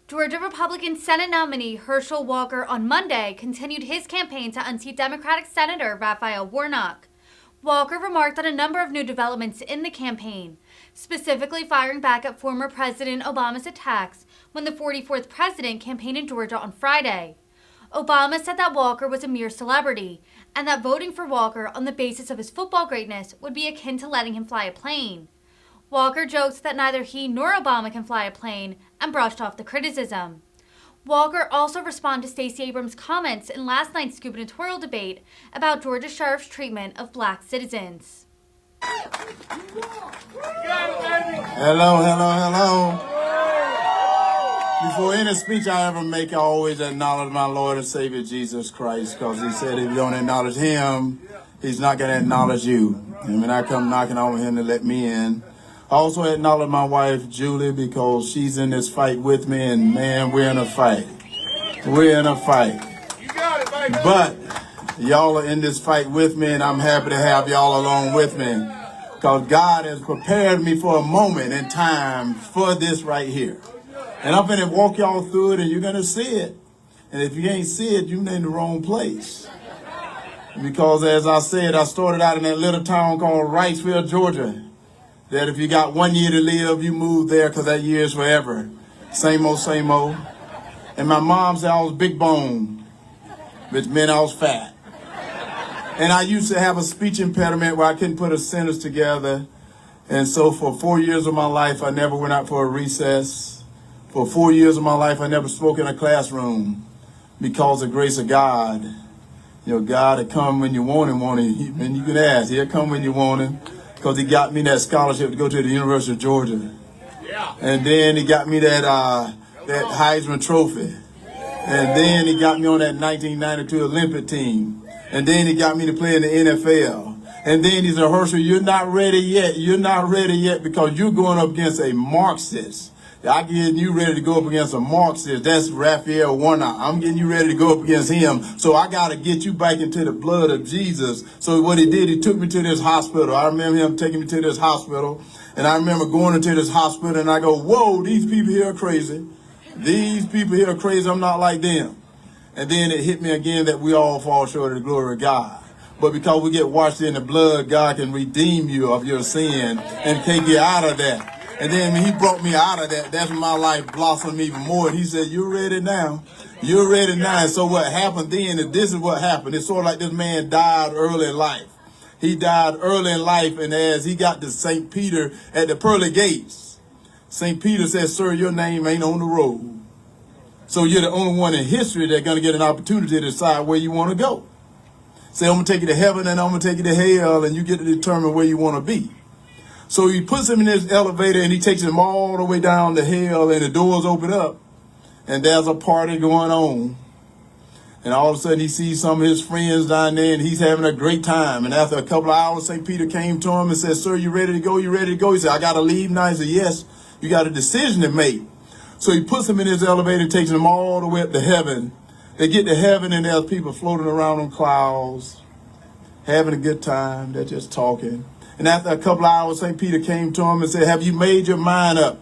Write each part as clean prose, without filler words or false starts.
Georgia Republican Senate nominee Herschel Walker on Monday continued his campaign to unseat Democratic Senator Raphael Warnock. Walker remarked on a number of new developments in the campaign, specifically firing back at former President Obama's attacks when the 44th president campaigned in Georgia on Friday. Obama said that Walker was a mere celebrity and that voting for Walker on the basis of his football greatness would be akin to letting him fly a plane. Walker joked that neither he nor Obama can fly a plane and brushed off the criticism. Walker also responded to Stacey Abrams' comments in last night's gubernatorial debate about Georgia sheriff's treatment of black citizens. Hello. Before any speech I ever make, I always acknowledge my Lord and Savior Jesus Christ, because he said if you don't acknowledge him, he's not going to acknowledge you. And when I come knocking on him to let me in, I also acknowledge my wife, Julie, because she's in this fight with me, and man, we're in a fight. We're in a fight. But y'all are in this fight with me, and I'm happy to have y'all along with me, because God has prepared me for a moment in time for this right here. And I'm going to walk y'all through it, and you're going to see it. And if you ain't see it, you're in the wrong place. Because as I said, I started out in that little town called Wrightsville, Georgia. That if you got 1 year to live, you move there because that year is forever. Same old, same old. And my mom said I was big bone, which meant I was fat. And I used to have a speech impediment where I couldn't put a sentence together. And so for 4 years of my life, I never went out for a recess. For 4 years of my life, I never spoke in a classroom because of the grace of God. You know, God had come when you want him, and you can ask, he'll come when you want him. Because he got me that scholarship to go to the University of Georgia. Yeah. And then he got me that Heisman Trophy. And then he got me on that 1992 Olympic team. And then he got me to play in the NFL. And then he said, Herschel, you're not ready yet. You're not ready yet because you're going up against a Marxist. I'm getting you ready to go up against a Marxist. That's Raphael Warnock. I'm getting you ready to go up against him. So I got to get you back into the blood of Jesus. So what he did, he took me to this hospital. I remember him taking me to this hospital. And I remember going into this hospital and I go, whoa, these people here are crazy. These people here are crazy. I'm not like them. And then it hit me again that we all fall short of the glory of God. But because we get washed in the blood, God can redeem you of your sin and take you out of that. And then when he brought me out of that, that's when my life blossomed even more. And he said, you're ready now. You're ready now. And so what happened then is this is what happened. It's sort of like this man died early in life. He died early in life, and as he got to St. Peter at the pearly gates, St. Peter said, sir, your name ain't on the roll. So you're the only one in history that's going to get an opportunity to decide where you want to go. Say, I'm going to take you to heaven and I'm going to take you to hell, and you get to determine where you want to be. So he puts him in this elevator and he takes him all the way down to hell, and the doors open up and there's a party going on. And all of a sudden he sees some of his friends down there and he's having a great time. And after a couple of hours, St. Peter came to him and said, sir, you ready to go? You ready to go? He said, I got to leave now. He said, yes, you got a decision to make. So he puts him in his elevator and takes him all the way up to heaven. They get to heaven and there's people floating around on clouds, having a good time. They're just talking. And after a couple of hours, St. Peter came to him and said, have you made your mind up?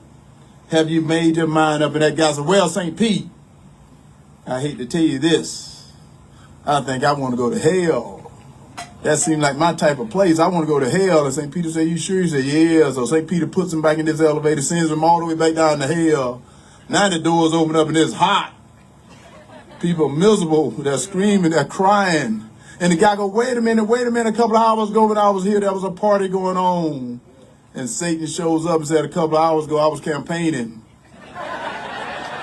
Have you made your mind up? And that guy said, well, St. Pete, I hate to tell you this. I think I want to go to hell. That seemed like my type of place. I want to go to hell. And St. Peter said, you sure? He said, yeah. So St. Peter puts him back in this elevator, sends him all the way back down to hell. Now the doors open up and it's hot. People miserable. They're screaming. They're crying. And the guy go, wait a minute. A couple of hours ago when I was here, there was a party going on. And Satan shows up and said, a couple of hours ago, I was campaigning.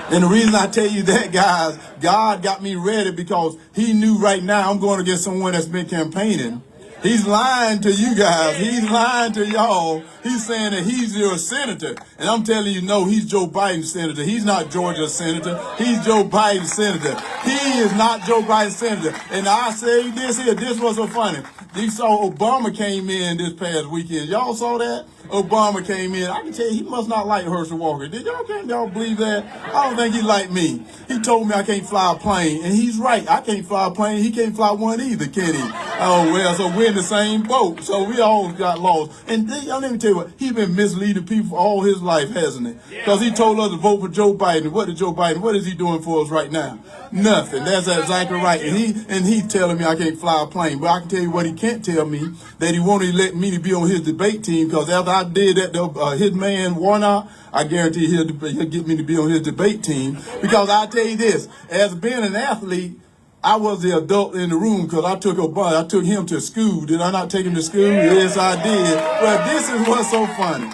And the reason I tell you that, guys, God got me ready because he knew right now I'm going against someone that's been campaigning. He's lying to you guys. He's lying to y'all. He's saying that he's your senator. And I'm telling you, no, he's Joe Biden's senator. He's not Georgia's senator. He's Joe Biden's senator. He is not Joe Biden's senator. And I say this here, this was so funny. You saw Obama came in this past weekend. Y'all saw that? Obama came in. I can tell you, he must not like Herschel Walker. Can y'all believe that? I don't think he liked me. He told me I can't fly a plane. And he's right. I can't fly a plane. He can't fly one either, can he? Oh, well, so we're in the same boat. So we all got lost. And let me tell you what, he's been misleading people all his life, hasn't he? Because he told us to vote for Joe Biden. What is he doing for us right now? Nothing. That's exactly right. And he telling me I can't fly a plane. But I can tell you what he can't tell me, that he won't even let me to be on his debate team, because after I did that, his man Warnock, I guarantee he'll get me to be on his debate team. Because I tell you this, as being an athlete, I was the adult in the room, because I took him to school. Did I not take him to school? Yes, I did. Well, this is what's so funny.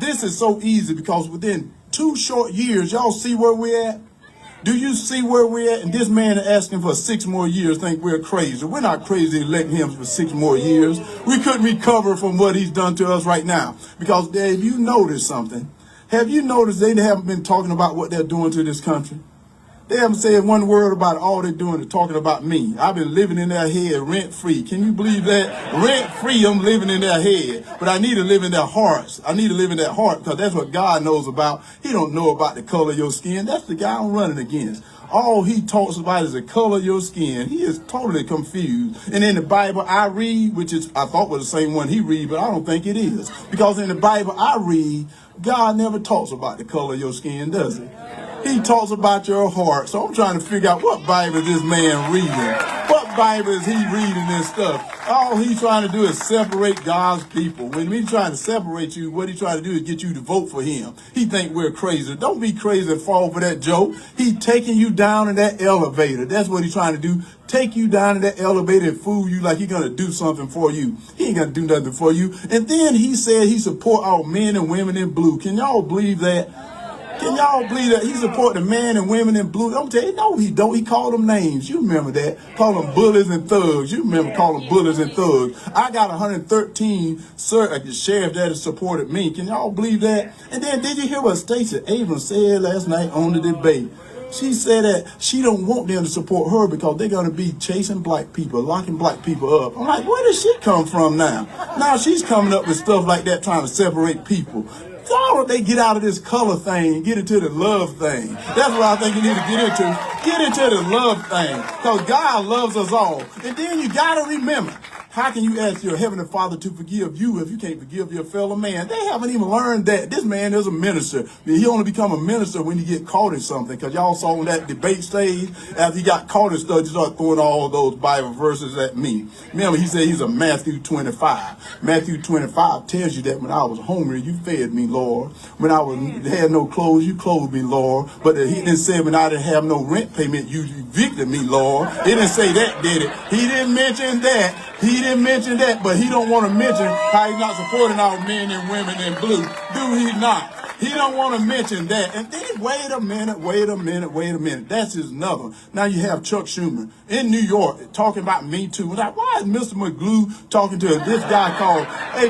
This is so easy, because within 2 short years, y'all see where we're at? Do you see where we're at? And this man is asking for 6 more years, think we're crazy. We're not crazy electing him for 6 more years. We couldn't recover from what he's done to us right now. Because, Dave, you noticed something. Have you noticed they haven't been talking about what they're doing to this country? They haven't said one word about it. All they're doing is talking about me. I've been living in their head rent-free. Can you believe that? Rent-free, I'm living in their head. But I need to live in their hearts. I need to live in their heart, because that's what God knows about. He don't know about the color of your skin. That's the guy I'm running against. All he talks about is the color of your skin. He is totally confused. And in the Bible I read, which is I thought was the same one he read, but I don't think it is. Because in the Bible I read, God never talks about the color of your skin, does he? He talks about your heart. So I'm trying to figure out what Bible is this man reading. What Bible is he reading this stuff? All he's trying to do is separate God's people. When he's trying to separate you, what he's trying to do is get you to vote for him. He think we're crazy. Don't be crazy and fall for that joke. He's taking you down in that elevator. That's what he's trying to do. Take you down in that elevator and fool you like he's going to do something for you. He ain't going to do nothing for you. And then he said he support our men and women in blue. Can y'all believe that? Can y'all believe that he support the men and women in blue? Don't tell you, no, he don't. He called them names. You remember that. Call them bullies and thugs. You remember calling bullies and thugs. I got 113 sheriffs that have supported me. Can y'all believe that? And then did you hear what Stacey Abrams said last night on the debate? She said that she don't want them to support her because they're going to be chasing black people, locking black people up. I'm like, where does she come from now? Now she's coming up with stuff like that, trying to separate people. Why don't they get out of this color thing and get into the love thing? That's what I think you need to get into. Get into the love thing, because God loves us all. And then you got to remember, how can you ask your Heavenly Father to forgive you if you can't forgive your fellow man? They haven't even learned that. This man is a minister. He only become a minister when you get caught in something, because y'all saw on that debate stage, after he got caught in stuff, he started throwing all those Bible verses at me. Remember, he said he's a Matthew 25. Matthew 25 tells you that when I was hungry, you fed me, Lord. When I had no clothes, you clothed me, Lord. But he didn't say when I didn't have no rent payment, you evicted me, Lord. He didn't say that, did it? He didn't mention that. He didn't mention that, but he don't want to mention how he's not supporting our men and women in blue. Do he not? He don't want to mention that. And then wait a minute. That's his another. Now you have Chuck Schumer in New York talking about Me Too. Like, why is Mr. McGlue talking to this guy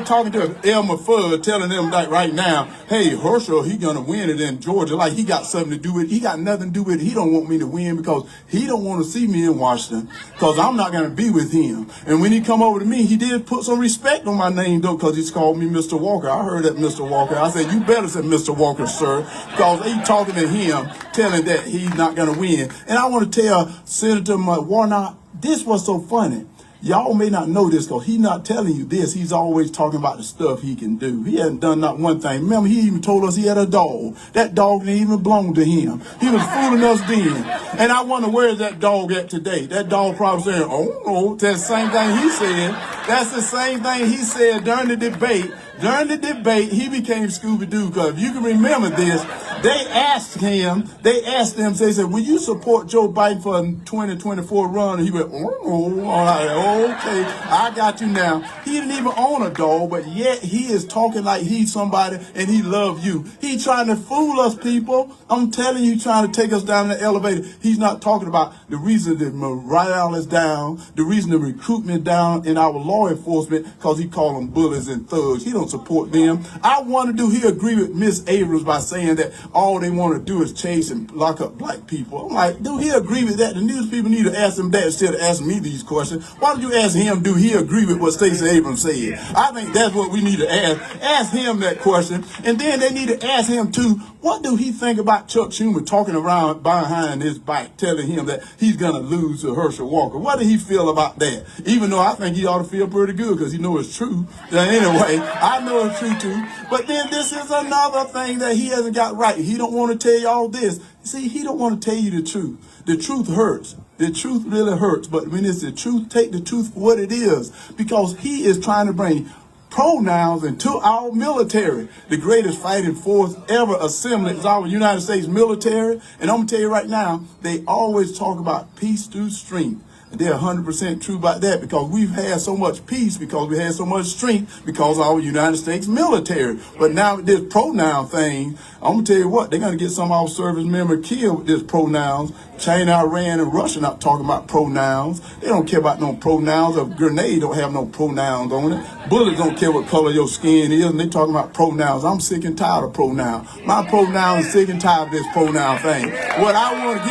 talking to Elmer Fudd, telling them like right now, hey, Herschel, he gonna win it in Georgia. Like he got something to do with it. He got nothing to do with it. He don't want me to win because he don't want to see me in Washington, because I'm not gonna be with him. And when he come over to me, he did put some respect on my name though, because he's called me Mr. Walker. I heard that, Mr. Walker. I said, you better say Mr. Walker, sir, because they talking to him, telling that he's not going to win. And I want to tell Senator Warnock, this was so funny. Y'all may not know this because he's not telling you this. He's always talking about the stuff he can do. He hasn't done not one thing. Remember, he even told us he had a dog. That dog didn't even belong to him. He was fooling us then. And I wonder, where is that dog at today? That dog probably saying, oh, no, that's the same thing he said. That's the same thing he said during the debate. During the debate, he became Scooby-Doo, because if you can remember this, they asked him, they said, will you support Joe Biden for a 2024 run? And he went, oh, all right, okay, I got you now. He didn't even own a dog, but yet he is talking like he's somebody and he loves you. He's trying to fool us, people. I'm telling you, trying to take us down the elevator. He's not talking about the reason the morale is down, the reason the recruitment down in our law enforcement, because he called them bullies and thugs. He don't support them. I wonder, do he agree with Miss Abrams by saying that all they want to do is chase and lock up black people? I'm like, do he agree with that? The news people need to ask him that instead of asking me these questions. Why don't you ask him, do he agree with what Stacey Abrams said? I think that's what we need to ask. Ask him that question. And then they need to ask him too, What do he think about Chuck Schumer talking around behind his back, telling him that he's going to lose to Herschel Walker? What do he feel about that? Even though I think he ought to feel pretty good because he knows it's true. Anyway, I know it's true too. But then this is another thing that he hasn't got right. He don't want to tell you all this. See, he don't want to tell you the truth. The truth hurts. The truth really hurts. But when it's the truth, take the truth for what it is. Because he is trying to bring pronouns into our military. The greatest fighting force ever assembled is our United States military. And I'm going to tell you right now, they always talk about peace through strength. And they're 100% true about that because we've had so much peace, because we had so much strength, because of our United States military. But now with this pronoun thing, I'm going to tell you what, they're going to get some of our service members killed with this pronouns. China, Iran, and Russia not talking about pronouns. They don't care about no pronouns. A grenade don't have no pronouns on it. Bullets don't care what color your skin is, and they talking about pronouns. I'm sick and tired of pronouns. My pronoun is sick and tired of this pronoun thing. What I want to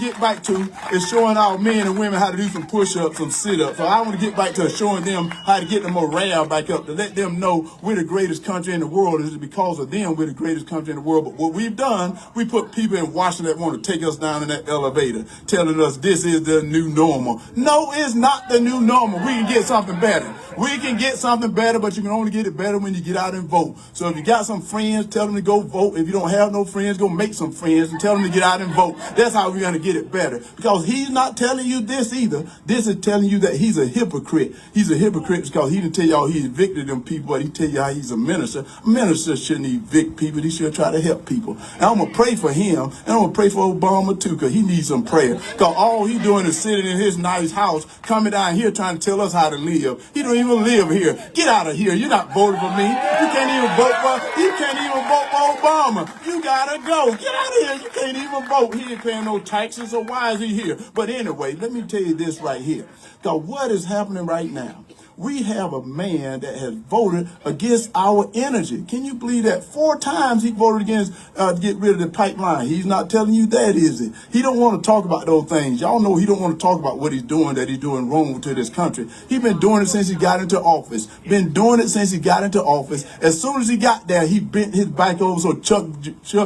get back to is showing our men and women how to do some push-ups, some sit-ups. So I want to get back to showing them how to get the morale back up, to let them know we're the greatest country in the world. It's because of them we're the greatest country in the world. But what we've done, we put people in Washington that want to take us down in that elevator, telling us this is the new normal. No, it's not the new normal. We can get something better. We can get something better, but you can only get it better when you get out and vote. So if you got some friends, tell them to go vote. If you don't have no friends, go make some friends and tell them to get out and vote. That's how we're going to get it better. Because he's not telling you this either. This is telling you that he's a hypocrite. He's a hypocrite because he didn't tell y'all he evicted them people, but he tell you how he's a minister. A minister shouldn't evict people. He should try to help people. And I'm going to pray for him, and I'm going to pray for Obama too, because he needs some prayer. Because all he's doing is sitting in his nice house, coming down here trying to tell us how to live. He don't even live here. Get out of here. You're not voting for me. You can't even vote for Obama. You gotta go. Get out of here. You can't even vote. He ain't paying no taxes, so why is he here? But anyway, let me tell you this right here. Because what is happening right now? We have a man that has voted against our energy. Can you believe that? 4 times he voted against to get rid of the pipeline. He's not telling you that, is he? He don't want to talk about those things. Y'all know he don't want to talk about what he's doing, that he's doing wrong to this country. He's been doing it since he got into office. As soon as he got there, he bent his bike over so Chuck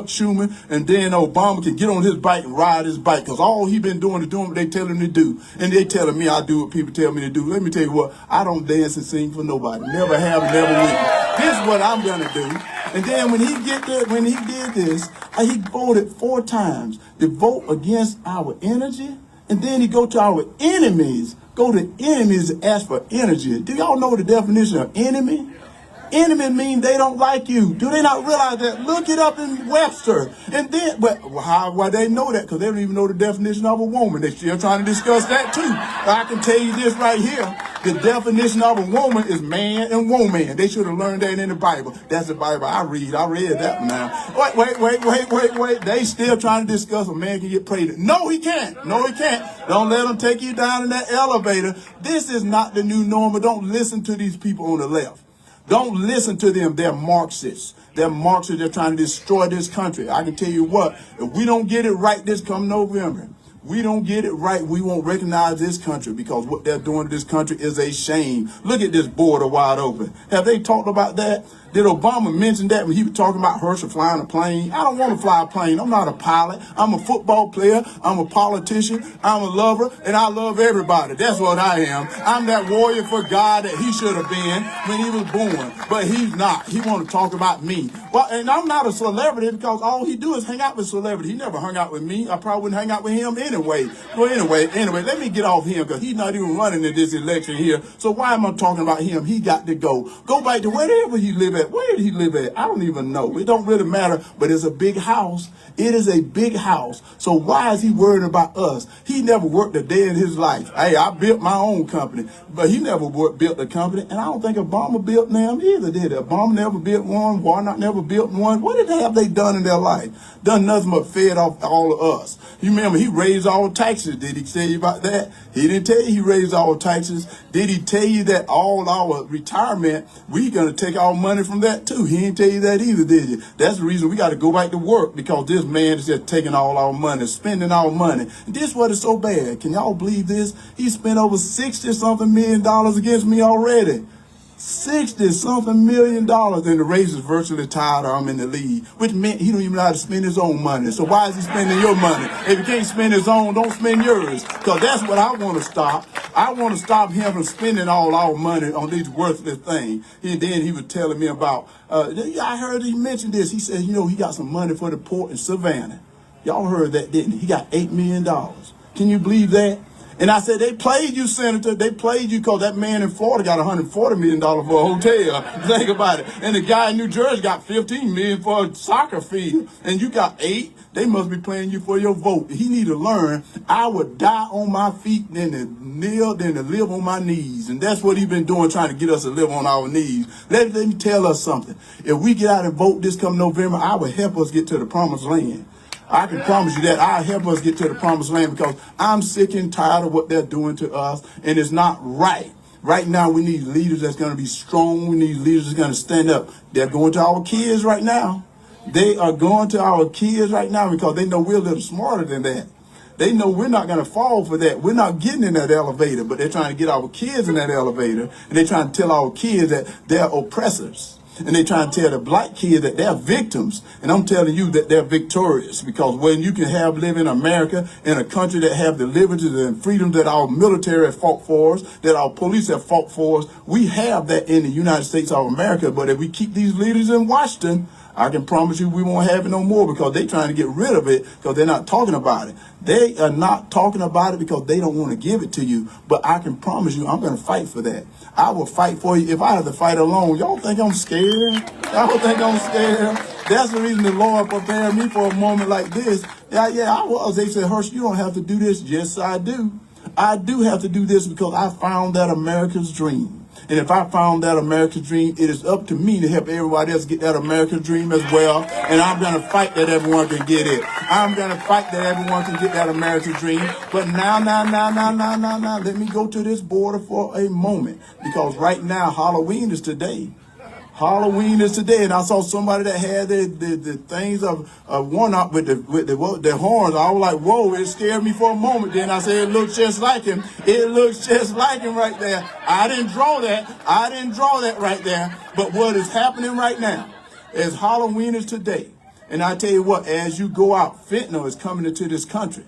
Schumer and then Obama can get on his bike and ride his bike. Because all he been doing is doing what they tell him to do. And they telling me I do what people tell me to do. Let me tell you what, I don't dance and sing for nobody. Never have, never will. This is what I'm gonna do. And then when he did this, he voted 4 times to vote against our energy, and then he go to our enemies, and ask for energy. Do y'all know the definition of enemy? Enemy mean they don't like you. Do they not realize that? Look it up in Webster. And then, but why they know that? Because they don't even know the definition of a woman. They're still trying to discuss that too. I can tell you this right here. The definition of a woman is man and woman. They should have learned that in the Bible. That's the Bible I read. I read that one now. Wait. They still trying to discuss a man can get pregnant. No, he can't. Don't let them take you down in that elevator. This is not the new normal. Don't listen to these people on the left. Don't listen to them. They're Marxists. They're trying to destroy this country. I can tell you what, if we don't get it right this come November, we won't recognize this country, because what they're doing to this country is a shame. Look at this border wide open. Have they talked about that? Did Obama mention that when he was talking about Herschel flying a plane? I don't want to fly a plane. I'm not a pilot. I'm a football player. I'm a politician. I'm a lover, and I love everybody. That's what I am. I'm that warrior for God that he should have been when he was born, but he's not. He want to talk about me. Well, and I'm not a celebrity, because all he do is hang out with celebrities. He never hung out with me. I probably wouldn't hang out with him anyway. Well, anyway, let me get off him, because he's not even running in this election here. So why am I talking about him? He got to go. Go back to wherever he live at. Where did he live at? I don't even know. It don't really matter, but it's a big house. It is a big house. So why is he worrying about us? He never worked a day in his life. Hey, I built my own company, but he never built a company. And I don't think Obama built them either, did he? Obama never built one. Warnock never built one. What have they done in their life? Done nothing but fed off all of us. You remember, he raised all taxes. Did he tell you about that? He didn't tell you he raised all taxes. Did he tell you that all our retirement, we going to take our money from that too? He didn't tell you that either, did you? That's the reason we got to go back to work, because this man is just taking all our money, spending our money. And this is what is so bad. Can y'all believe this? He spent over $60-something million against me already. $60-something million, and the race is virtually tied. I'm in the lead, which meant he don't even know how to spend his own money. So why is he spending your money? If he can't spend his own, don't spend yours. Because that's what I want to stop. I want to stop him from spending all our money on these worthless things. And then he was telling me about, I heard he mentioned this. He said, he got some money for the port in Savannah. Y'all heard that, didn't he? He got $8 million. Can you believe that? And I said, they played you, Senator. They played you because that man in Florida got $140 million for a hotel. Think about it. And the guy in New Jersey got $15 million for a soccer field. And you got 8. They must be playing you for your vote. He need to learn, I would die on my feet than to kneel, than to live on my knees. And that's what he's been doing, trying to get us to live on our knees. Let me tell us something. If we get out and vote this come November, I will help us get to the promised land. I can promise you that I'll help us get to the promised land, because I'm sick and tired of what they're doing to us, and it's not right. Right now, we need leaders that's going to be strong. We need leaders that's going to stand up. They're going to our kids right now. They are going to our kids right now because they know we're a little smarter than that. They know we're not going to fall for that. We're not getting in that elevator, but they're trying to get our kids in that elevator, and they're trying to tell our kids that they're oppressors. And they try to tell the black kids that they're victims. And I'm telling you that they're victorious, because when you can live in America, in a country that have the liberties and freedoms that our military have fought for us, that our police have fought for us, we have that in the United States of America. But if we keep these leaders in Washington, I can promise you we won't have it no more, because they're trying to get rid of it because they're not talking about it. They are not talking about it because they don't want to give it to you. But I can promise you I'm going to fight for that. I will fight for you if I have to fight alone. Y'all think I'm scared? Y'all think I'm scared? That's the reason the Lord prepared me for a moment like this. Yeah, I was. They said, Herschel, you don't have to do this. Yes, I do. I do have to do this because I found that America's dream. And if I found that American dream, it is up to me to help everybody else get that American dream as well. And I'm going to fight that everyone can get it. I'm going to fight that everyone can get that American dream. But now, let me go to this border for a moment. Because right now, Halloween is today. Halloween is today, and I saw somebody that had the things of Warnock with the horns. I was like, whoa, it scared me for a moment. Then I said, it looks just like him. It looks just like him right there. I didn't draw that. I didn't draw that right there. But what is happening right now is Halloween is today. And I tell you what, as you go out, fentanyl is coming into this country.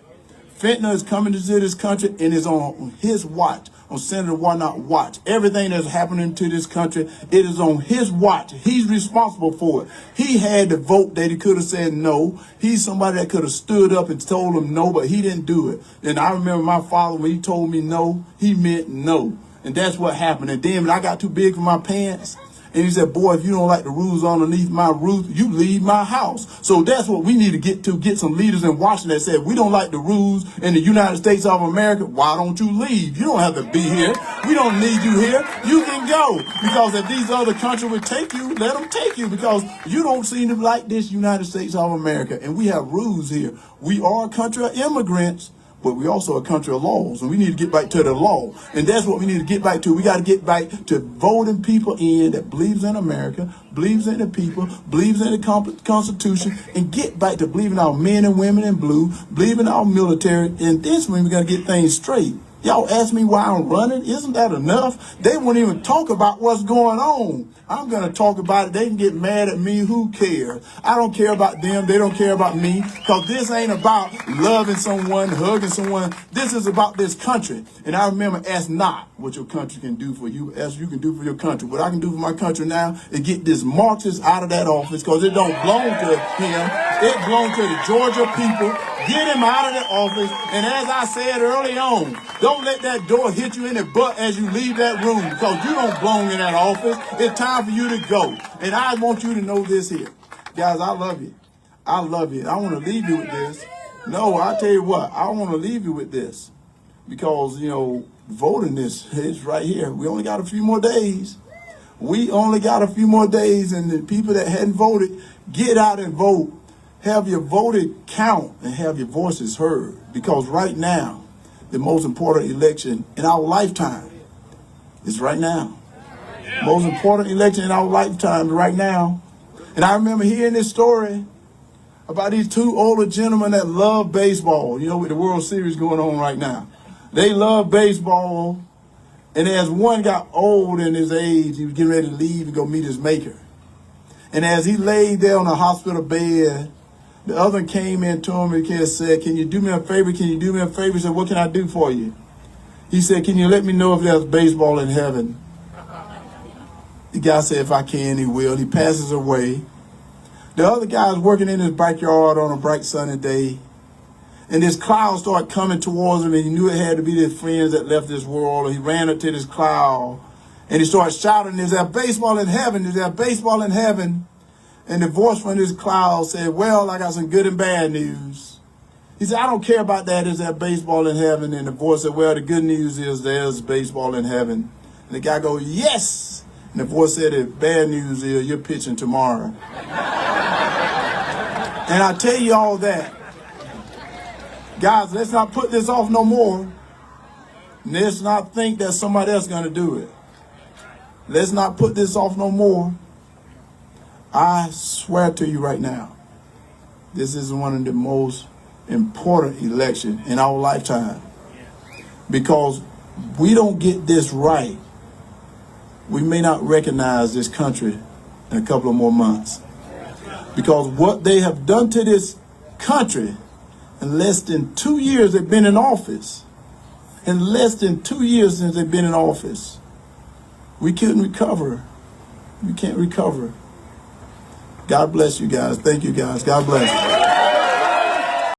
Fentanyl is coming into this country, and is on his watch. On Senator Warnock's watch. Everything that's happening to this country, it is on his watch. He's responsible for it. He had the vote that he could have said no. He's somebody that could have stood up and told him no, but he didn't do it. And I remember my father, when he told me no, he meant no. And that's what happened. And then when I got too big for my pants, and he said, boy, if you don't like the rules underneath my roof, you leave my house. So that's what we need to get some leaders in Washington that said, we don't like the rules in the United States of America. Why don't you leave? You don't have to be here. We don't need you here. You can go. Because if these other countries would take you, let them take you. Because you don't seem to like this United States of America. And we have rules here. We are a country of immigrants, but we also a country of laws, and we need to get back to the law. And that's what we need to get back to. We got to get back to voting people in that believes in America, believes in the people, believes in the Constitution, and get back to believing our men and women in blue, believing our military. And this when we got to get things straight. Y'all ask me why I'm running. Isn't that enough? They won't even talk about what's going on. I'm going to talk about it. They can get mad at me. Who cares? I don't care about them. They don't care about me. Because this ain't about loving someone, hugging someone. This is about this country. And I remember, ask not what your country can do for you, as you can do for your country. What I can do for my country now is get this Marxist out of that office, because it don't belong to him. It belongs to the Georgia people. Get him out of the office. And as I said early on, don't let that door hit you in the butt as you leave that room, because you don't belong in that office. It's time for you to go. And I want you to know this here. Guys, I love you. I love you. I want to leave you with this. No, I tell you what, I want to leave you with this. Because, voting is right here. We only got a few more days. We only got a few more days. And the people that hadn't voted, get out and vote. Have your voted count and have your voices heard. Because right now, the most important election in our lifetime is right now. Most important election in our lifetime right now. And I remember hearing this story about these two older gentlemen that love baseball, with the World Series going on right now. They love baseball, And as one got old in his age, he was getting ready to leave and go meet his maker. And as he laid there on a hospital bed, the other one came in to him and said, can you do me a favor? Can you do me a favor? He said, what can I do for you? He said, can you let me know if there's baseball in heaven? The guy said, if I can, he will. He passes away. The other guy is working in his backyard on a bright sunny day. And this cloud started coming towards him, and he knew it had to be his friends that left this world. And he ran up to this cloud, and he started shouting, is there baseball in heaven? Is there baseball in heaven? And the voice from this cloud said, well, I got some good and bad news. He said, I don't care about that. Is there baseball in heaven? And the voice said, well, the good news is there's baseball in heaven. And the guy goes, yes. And the voice said, the bad news is you're pitching tomorrow. And I tell you all that. Guys, let's not put this off no more. Let's not think that somebody else is going to do it. Let's not put this off no more. I swear to you right now, this is one of the most important elections in our lifetime. Because we don't get this right, we may not recognize this country in a couple of more months. Because what they have done to this country in less than 2 years they've been in office, in less than 2 years since they've been in office, we couldn't recover. We can't recover. God bless you guys. Thank you guys. God bless you.